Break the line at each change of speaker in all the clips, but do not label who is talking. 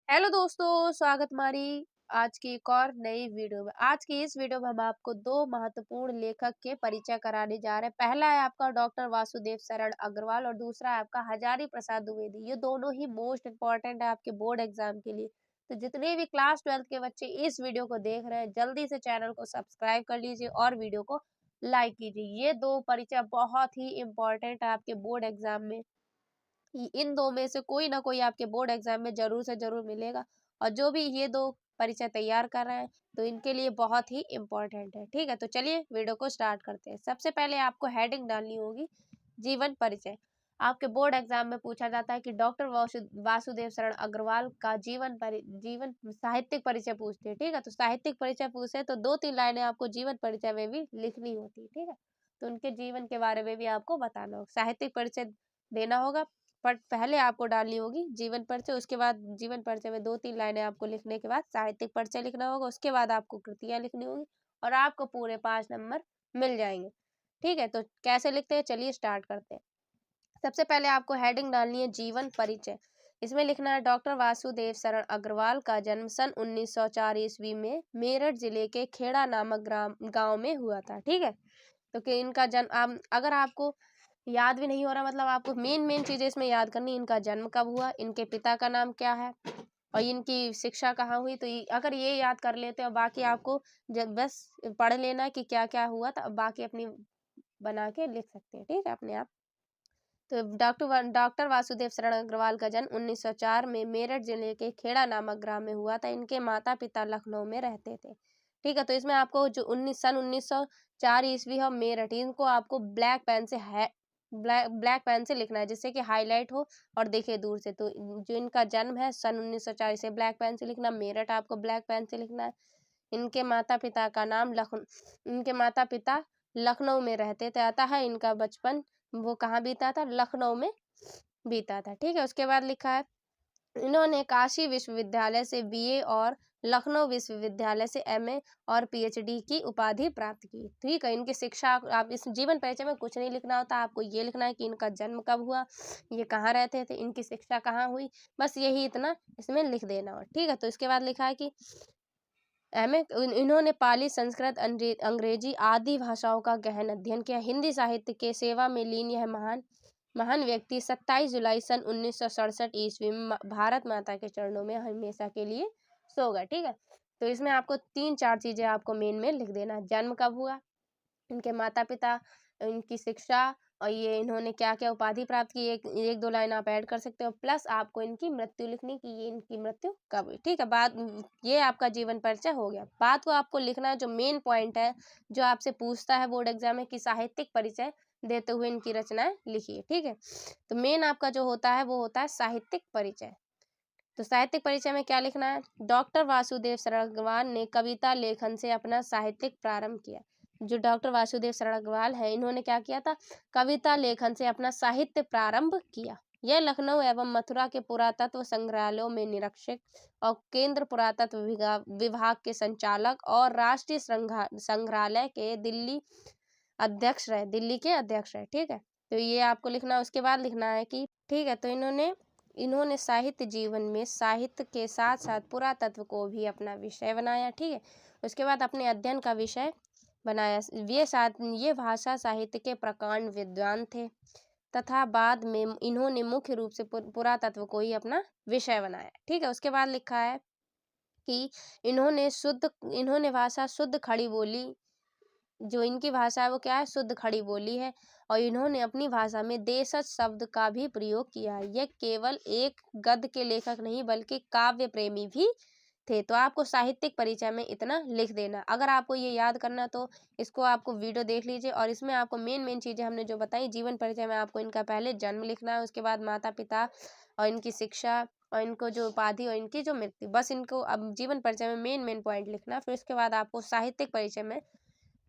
Hello दोस्तों, स्वागत हमारी आज की एक और नई वीडियो में। आज की इस वीडियो में हम आपको दो महत्वपूर्ण लेखक के परिचय कराने जा रहे हैं। पहला है आपका डॉक्टर वासुदेव शरण अग्रवाल और दूसरा है आपका हजारी प्रसाद द्विवेदी। ये दोनों ही मोस्ट इम्पोर्टेंट है आपके बोर्ड एग्जाम के लिए। तो जितने भी क्लास 12 के बच्चे इस वीडियो को देख रहे हैं, जल्दी से चैनल को सब्सक्राइब कर लीजिए और वीडियो को लाइक कीजिए। ये दो परिचय बहुत ही इम्पोर्टेंट है आपके बोर्ड एग्जाम में। इन दो में से कोई ना कोई आपके बोर्ड एग्जाम में जरूर से जरूर मिलेगा। और जो भी ये दो परिचय तैयार कर रहे हैं तो इनके लिए बहुत ही इम्पोर्टेंट है। ठीक है, तो चलिए वीडियो को स्टार्ट करते हैं। सबसे पहले आपको हेडिंग डालनी होगी जीवन परिचय। आपके बोर्ड एग्जाम में पूछा जाता है कि डॉक्टर वासुदेव शरण अग्रवाल का जीवन साहित्यिक परिचय पूछते हैं। ठीक है, तो साहित्यिक परिचय पूछे तो 2-3 लाइनें आपको जीवन परिचय में भी लिखनी होती है। ठीक है, तो उनके जीवन के बारे में भी आपको बताना होगा। साहित्यिक परिचय देना होगा, बट पहले आपको डालनी होगी जीवन परिचय। उसके बाद जीवन परिचय में 2-3 लाइनें आपको लिखने के बाद साहित्यिक परिचय लिखना होगा। उसके बाद आपको कृतियां लिखनी होगी और आपको पूरे 5 नंबर मिल जाएंगे। ठीक है, तो कैसे लिखते हैं चलिए स्टार्ट करते हैं। सबसे पहले आपको हेडिंग डालनी है जीवन परिचय। इसमें लिखना है डॉक्टर वासुदेव शरण अग्रवाल का जन्म सन 1904 ईस्वी में मेरठ जिले के खेड़ा नामक गांव में हुआ था। ठीक है, तो कि इनका जन्म अगर आपको याद भी नहीं हो रहा, मतलब आपको मेन मेन चीजें इसमें याद करनी। इनका जन्म कब हुआ, इनके पिता का नाम क्या है और इनकी शिक्षा कहाँ हुई। तो अगर ये याद कर लेते हो, बाकी आपको जब बस पढ़ लेना कि क्या क्या हुआ था, बाकी अपनी बना के लिख सकते हैं। ठीक है, अपने आप। तो डॉक्टर वासुदेव शरण अग्रवाल का जन्म 1904 में मेरठ जिले के खेड़ा नामक ग्राम में हुआ था। इनके माता पिता लखनऊ में रहते थे। ठीक है, तो इसमें आपको जो 1904 ईस्वी है मेरठ, इनको आपको ब्लैक पेन से लिखना है जिससे कि हाईलाइट हो और दिखे दूर से। तो जो इनका जन्म है सन 1904 से ब्लैक पेन से लिखना, मेरठ आपको ब्लैक पेन से लिखना है। इनके माता पिता का नाम इनके माता पिता लखनऊ में रहते थे, अतः इनका बचपन वो कहाँ बीता था, लखनऊ में बीता था। ठीक है, उसके बाद लिखा है इन्होंने काशी विश्वविद्यालय से बीए और लखनऊ विश्वविद्यालय से एमए और पीएचडी की उपाधि प्राप्त की। ठीक है, इनकी शिक्षा आप इस जीवन परिचय में कुछ नहीं लिखना होता, आपको ये लिखना है कि इनका जन्म कब हुआ, ये कहाँ रहते थे, इनकी शिक्षा कहाँ हुई, बस यही इतना इसमें लिख देना हो। ठीक है, तो इसके बाद लिखा है कि एमए इन्होंने पाली, संस्कृत, अंग्रेजी आदि भाषाओं का गहन अध्ययन किया। हिंदी साहित्य के सेवा में लीन यह महान महान व्यक्ति 27 जुलाई सन 1967 ईस्वी में भारत माता के चरणों में हमेशा के लिए सो गए। ठीक है, तो इसमें आपको 3-4 चीजें आपको मेन में लिख देना। जन्म कब हुआ, इनके माता पिता, इनकी शिक्षा और ये इन्होंने क्या क्या उपाधि प्राप्त की। एक दो लाइन आप ऐड कर सकते हो, प्लस आपको इनकी मृत्यु लिखनी कि ये इनकी मृत्यु कब हुई। ठीक है, बात ये आपका जीवन परिचय हो गया। बात को आपको लिखना है जो मेन पॉइंट है, जो आपसे पूछता है बोर्ड एग्जाम में कि साहित्यिक परिचय देते हुए इनकी रचनाएं लिखिए। ठीक है, तो मेन आपका जो होता है वो होता है साहित्यिक परिचय। तो साहित्यिक परिचय में क्या लिखना है, डॉक्टर वासुदेव शरण अग्रवाल ने कविता लेखन से अपना साहित्यिक प्रारंभ किया। जो डॉक्टर वासुदेव शरण अग्रवाल है, इन्होंने क्या किया था, कविता लेखन से अपना साहित्य प्रारंभ किया। यह लखनऊ एवं मथुरा के पुरातत्व संग्रहालयों में निरीक्षक और केंद्र पुरातत्व विभाग के संचालक और राष्ट्रीय संग्रहालय के दिल्ली दिल्ली के अध्यक्ष रहे। ठीक है, तो ये आपको लिखना है। उसके बाद लिखना है कि ठीक है, तो इन्होंने साहित्य जीवन में साहित्य के साथ साथ पुरातत्व को भी अपना विषय बनाया। ठीक है, उसके बाद अपने अध्ययन का विषय बनाया। ये भाषा साहित्य के प्रकांड विद्वान थे तथा बाद में इन्होंने मुख्य रूप से पुरातत्व को ही अपना विषय बनाया। ठीक है, उसके बाद लिखा है कि इन्होंने भाषा शुद्ध खड़ी बोली, जो इनकी भाषा है वो क्या है, शुद्ध खड़ी बोली है। और इन्होंने अपनी भाषा में देशज शब्द का भी प्रयोग किया है। यह केवल एक गद्य के लेखक नहीं बल्कि काव्य प्रेमी भी थे। तो आपको साहित्यिक परिचय में इतना लिख देना। अगर आपको ये याद करना तो इसको आपको वीडियो देख लीजिए और इसमें आपको मेन मेन चीजें हमने जो बताई। जीवन परिचय में आपको इनका पहले जन्म लिखना है, उसके बाद माता पिता और इनकी शिक्षा और इनको जो उपाधि और इनकी जो मृत्यु, बस इनको अब जीवन परिचय में मेन मेन पॉइंट लिखना। फिर उसके बाद आपको साहित्यिक परिचय में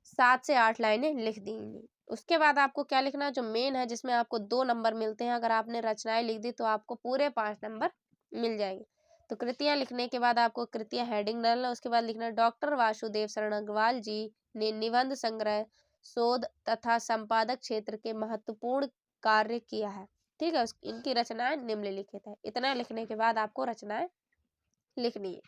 7 से 8 लाइनें लिख देंगी। उसके बाद आपको क्या लिखना है, जो मेन है जिसमें आपको 2 नंबर मिलते हैं। अगर आपने रचनाएं लिख दी तो आपको पूरे 5 नंबर मिल जाएंगे। तो कृतियां लिखने के बाद आपको कृतियां हेडिंग डालना। उसके बाद लिखना डॉक्टर वासुदेव शरण अग्रवाल जी ने निबंध संग्रह, शोध तथा संपादक क्षेत्र के महत्वपूर्ण कार्य किया है। ठीक है, इनकी रचनाएं निम्नलिखित है। इतना लिखने के बाद आपको रचनाएं लिखनी है।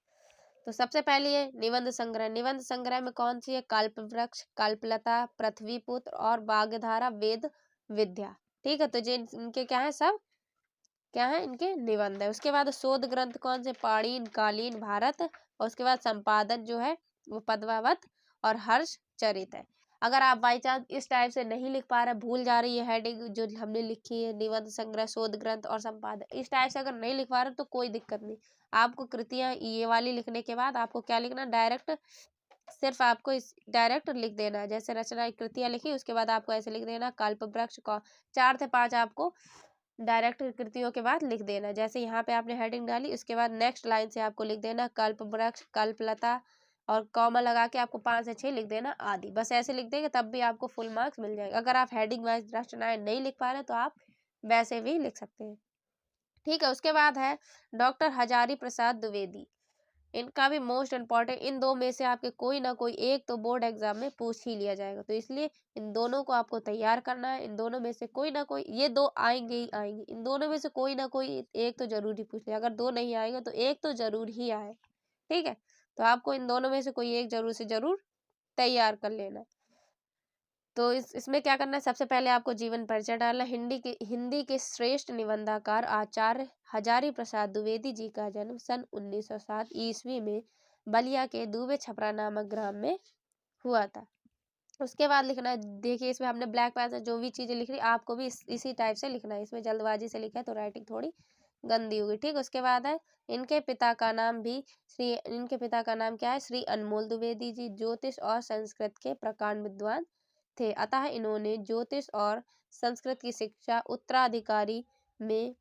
तो सबसे पहले है निबंध संग्रह। निबंध संग्रह में कौन सी है? कल्पवृक्ष, कल्पलता, पृथ्वीपुत्र और बागधारा वेद विद्या। ठीक है, तो जो इनके क्या है, सब क्या है, इनके निबंध है। उसके बाद शोध ग्रंथ कौन से? पाणिनि, कालीन, भारत, और उसके बाद संपादन जो है वो पद्मावत और हर्ष चरित है। अगर आप बाई चांस इस टाइप से नहीं लिख पा रहे, भूल जा रही है हेडिंग जो हमने लिखी है, निबंध संग्रह, शोध ग्रंथ और संपादन, इस टाइप से अगर नहीं लिख पा रहे तो कोई दिक्कत नहीं। आपको कृतियां ये वाली लिखने के बाद आपको क्या लिखना? डायरेक्ट, सिर्फ आपको इस डायरेक्ट लिख देना है। जैसे रचना कृतियां लिखी, उसके बाद आपको ऐसे लिख देना कल्प वृक्ष का 4 से 5 आपको डायरेक्ट कृतियों के बाद लिख देना। जैसे यहाँ पे आपने हेडिंग डाली, उसके बाद नेक्स्ट लाइन से आपको लिख देना कल्प वृक्ष, कल्पलता, और कॉमा लगा के आपको 5 से 6 लिख देना आदि। बस ऐसे लिख देंगे तब भी आपको फुल मार्क्स मिल जाएगा। अगर आप हेडिंग वाइज रचनाएं नहीं लिख पा रहे तो आप वैसे भी लिख सकते हैं। ठीक है, उसके बाद है डॉक्टर हजारी प्रसाद द्विवेदी। इनका भी मोस्ट इम्पॉर्टेंट, इन दो में से आपके कोई ना कोई एक तो बोर्ड एग्जाम में पूछ ही लिया जाएगा, तो इसलिए इन दोनों को आपको तैयार करना है। इन दोनों में से कोई ना कोई, ये दो आएंगे ही आएंगे, इन दोनों में से कोई ना कोई एक तो जरूर ही पूछ ले। अगर दो नहीं आएंगे तो एक तो जरूर ही आए। ठीक है, तो आपको इन दोनों में से कोई एक जरूर से जरूर तैयार कर लेना है। तो इसमें क्या करना है? सबसे पहले आपको जीवन परिचय डालना। हिंदी के श्रेष्ठ निबंधकार आचार्य हजारी प्रसाद द्विवेदी जी का जन्म सन 1907 ईस्वी में बलिया के दूबे छपरा नामक ग्राम में हुआ था। उसके बाद लिखना है, देखिए इसमें हमने ब्लैक पेन से जो भी चीजें लिख रही आपको भी इसी टाइप से लिखना है। इसमें जल्दबाजी से लिखा है तो राइटिंग थोड़ी गंदी होगी। ठीक, उसके बाद है इनके पिता का नाम भी इनके पिता का नाम क्या है? श्री अनमोल द्विवेदी जी ज्योतिष और संस्कृत के प्रकांड विद्वान थे। अतः इन्होंने ज्योतिष और संस्कृत की शिक्षा उत्तराधिकारी में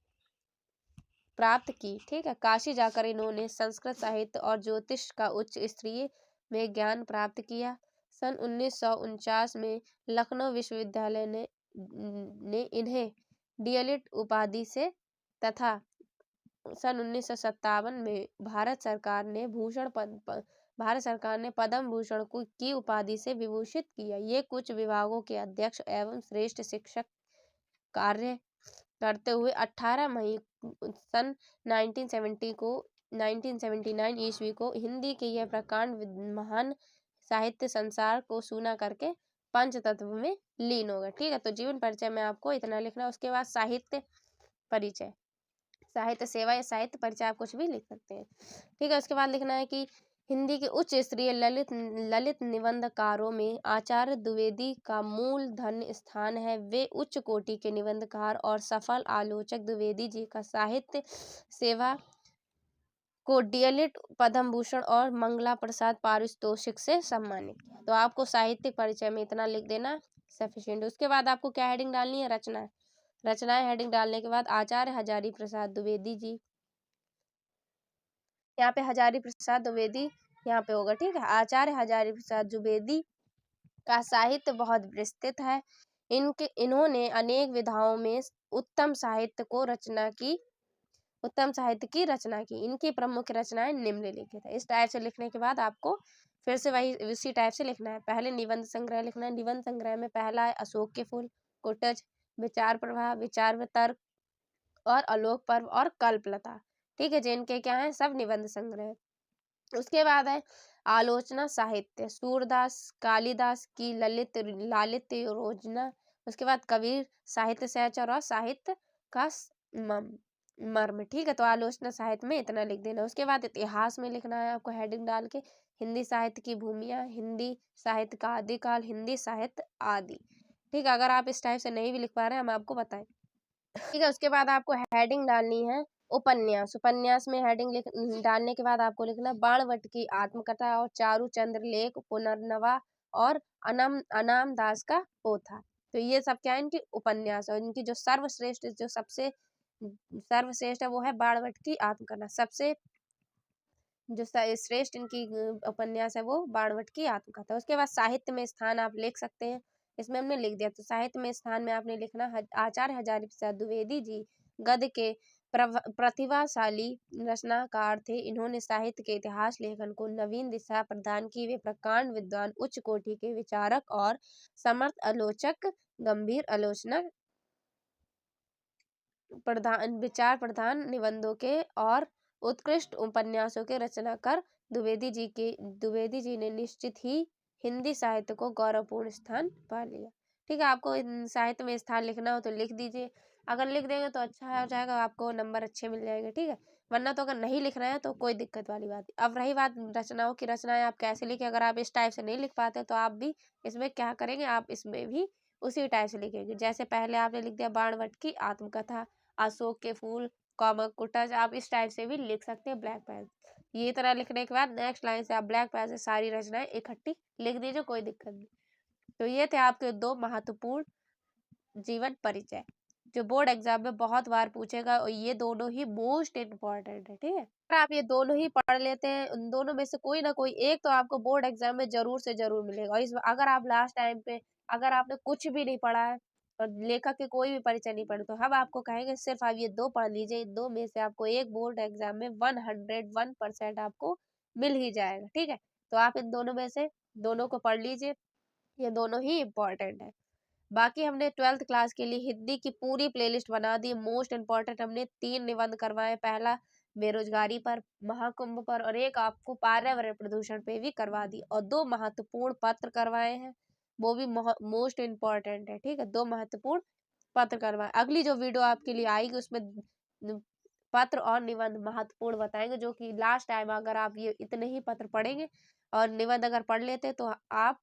प्राप्त की। ठीक है, काशी जाकर इन्होंने संस्कृत साहित्य और ज्योतिष का उच्च स्तरीय में ज्ञान प्राप्त किया। सन 1949 में लखनऊ विश्वविद्यालय ने इन्हें डीएलिट उपाधि से तथा सन 1957 में भारत सरकार ने पद्म भूषण की उपाधि से विभूषित किया। ये कुछ विभागों के अध्यक्ष एवं श्रेष्ठ शिक्षक कार्य करते हुए 18 मई सन 1979 ईस्वी को हिंदी के यह प्रकांड महान साहित्य संसार को सूना करके पंचतत्व में लीन हो गए। ठीक है, तो जीवन परिचय में आपको इतना लिखना है। उसके बाद साहित्य परिचय, साहित्य सेवा या साहित्य परिचय आप कुछ भी लिख सकते हैं। ठीक है, उसके बाद लिखना है कि हिंदी के उच्च स्तरीय ललित निबंधकारों में आचार्य द्विवेदी का मूल धन स्थान है। वे उच्च कोटि के निबंधकार और सफल आलोचक द्विवेदी जी का साहित्य सेवा को डीएलिट, पद्म भूषण और मंगला प्रसाद पारितोषिक से सम्मानित किया। तो आपको साहित्यिक परिचय में इतना लिख देना सफिशिएंट। उसके बाद आपको क्या हेडिंग डालनी है? रचनाएं हेडिंग डालने के बाद आचार्य हजारी प्रसाद द्विवेदी जी, यहाँ पे हजारी प्रसाद द्विवेदी यहाँ पे होगा। ठीक है, आचार्य हजारी प्रसाद द्विवेदी का साहित्य बहुत विस्तृत है। इन्होंने अनेक विधाओं में उत्तम साहित्य की रचना की। इनकी प्रमुख रचनाएं निम्नलिखित है। इस टाइप से लिखने के बाद आपको फिर से वही उसी टाइप से लिखना है। पहले निबंध संग्रह लिखना है। निबंध संग्रह में पहला है अशोक के फूल, कुटज, विचार प्रवाह, विचार वितर्क और आलोक पर्व और कल्पलता। ठीक है, जिनके क्या है? सब निबंध संग्रह। उसके बाद है आलोचना साहित्य, सूरदास कालिदास की लालित योजना। उसके बाद कबीर, साहित्य सहचर और साहित्य का मर्म। ठीक है, तो आलोचना साहित्य में इतना लिख देना। उसके बाद इतिहास में लिखना है आपको हेडिंग डाल के, हिंदी साहित्य की भूमिया, हिंदी साहित्य का आदिकाल, हिंदी साहित्य आदि। ठीक है, अगर आप इस टाइप से नहीं भी लिख पा रहे हैं हम आपको बताएं। ठीक है, उसके बाद आपको हेडिंग डालनी है उपन्यास। उपन्यास में हेडिंग डालने के बाद आपको लिखना बाणवट की आत्मकथा और चारू चंद्र लेख, पुनर्नवा और अनाम दास का पोथा। तो ये सब क्या है? इनकी उपन्यास। और इनकी जो सबसे सर्वश्रेष्ठ है वो है बाणवट की आत्मकथा। सबसे जो श्रेष्ठ इनकी उपन्यास है वो बाणवट की आत्मकथा। उसके बाद साहित्य में स्थान आप लिख सकते हैं। इसमें हमने लिख दिया। तो साहित्य में स्थान में आपने लिखना आचार्य हजारी प्रसाद द्विवेदी जी गद्य के प्रतिभाशाली रचनाकार थे। इन्होंने साहित्य के इतिहास लेखन को नवीन दिशा प्रदान की। वे प्रकांड विद्वान, उच्च कोटि के विचारक और समर्थ आलोचक, गंभीर आलोचना विचार प्रधान निबंधों के और उत्कृष्ट उपन्यासों के रचनाकार द्विवेदी जी ने निश्चित ही हिंदी साहित्य को गौरवपूर्ण स्थान पा लिया। ठीक है, आपको साहित्य में स्थान लिखना हो तो लिख दीजिए, अगर लिख देंगे तो अच्छा हो जाएगा, आपको नंबर अच्छे मिल जाएंगे। ठीक है, वरना तो अगर नहीं लिखना है तो कोई दिक्कत वाली बात नहीं। अब रही बात रचनाओं की, रचनाएं आप कैसे लिखें, अगर आप इस टाइप से नहीं लिख पाते तो आप भी इसमें क्या करेंगे, आप इसमें भी उसी टाइप से लिखेंगे। जैसे पहले आपने लिख दिया बाणभट्ट की आत्मकथा, अशोक के फूल, कॉमक कुटज, आप इस टाइप से भी लिख सकते हैं ब्लैक पेन। ये तरह लिखने के बाद नेक्स्ट लाइन से आप ब्लैक पेन से सारी रचनाएं इकट्ठी लिख दीजिए, कोई दिक्कत नहीं। तो ये थे आपके 2 महत्वपूर्ण जीवन परिचय जो बोर्ड एग्जाम में बहुत बार पूछेगा, और ये दोनों ही मोस्ट इम्पोर्टेंट है। ठीक है, अगर आप ये दोनों ही पढ़ लेते हैं, उन दोनों में से कोई ना कोई एक तो आपको बोर्ड एग्जाम में जरूर से जरूर मिलेगा। और इस अगर आप लास्ट टाइम पे अगर आपने कुछ भी नहीं पढ़ा है और लेखक के कोई भी परिचय नहीं पढ़े, तो हम आपको कहेंगे सिर्फ आप ये 2 पढ़ लीजिए, इन 2 में से आपको एक बोर्ड एग्जाम में 101% आपको मिल ही जाएगा। ठीक है, तो आप इन दोनों में से दोनों को पढ़ लीजिए, ये दोनों ही इम्पोर्टेंट है। बाकी हमने 12th क्लास के लिए हिंदी की पूरी प्लेलिस्ट बना दी। मोस्ट इम्पोर्टेंट हमने 3 निबंध करवाए, पहला बेरोजगारी पर, महाकुंभ पर, और एक आपको पर्यावरण प्रदूषण पे भी करवा दी, और 2 महत्वपूर्ण पत्र करवाए हैं, वो भी मोस्ट इम्पोर्टेंट है। ठीक है, 2 महत्वपूर्ण पत्र करवाए। अगली जो वीडियो आपके लिए आएगी उसमें पत्र और निबंध महत्वपूर्ण बताएंगे, जो कि लास्ट टाइम अगर आप ये इतने ही पत्र पढ़ेंगे और निबंध अगर पढ़ लेते तो आप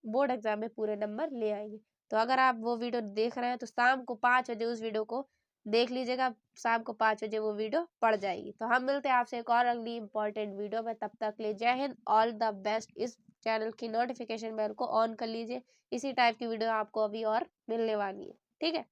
बोर्ड एग्जाम में पूरे नंबर ले आएंगे। तो अगर आप वो वीडियो देख रहे हैं तो शाम को 5 बजे उस वीडियो को देख लीजिएगा, शाम को 5 बजे वो वीडियो पड़ जाएगी। तो हम मिलते हैं आपसे एक और अगली इंपॉर्टेंट वीडियो में, तब तक ले जय हिंद, ऑल द बेस्ट। इस चैनल की नोटिफिकेशन बेल को ऑन कर लीजिए, इसी टाइप की वीडियो आपको अभी और मिलने वाली है। ठीक है।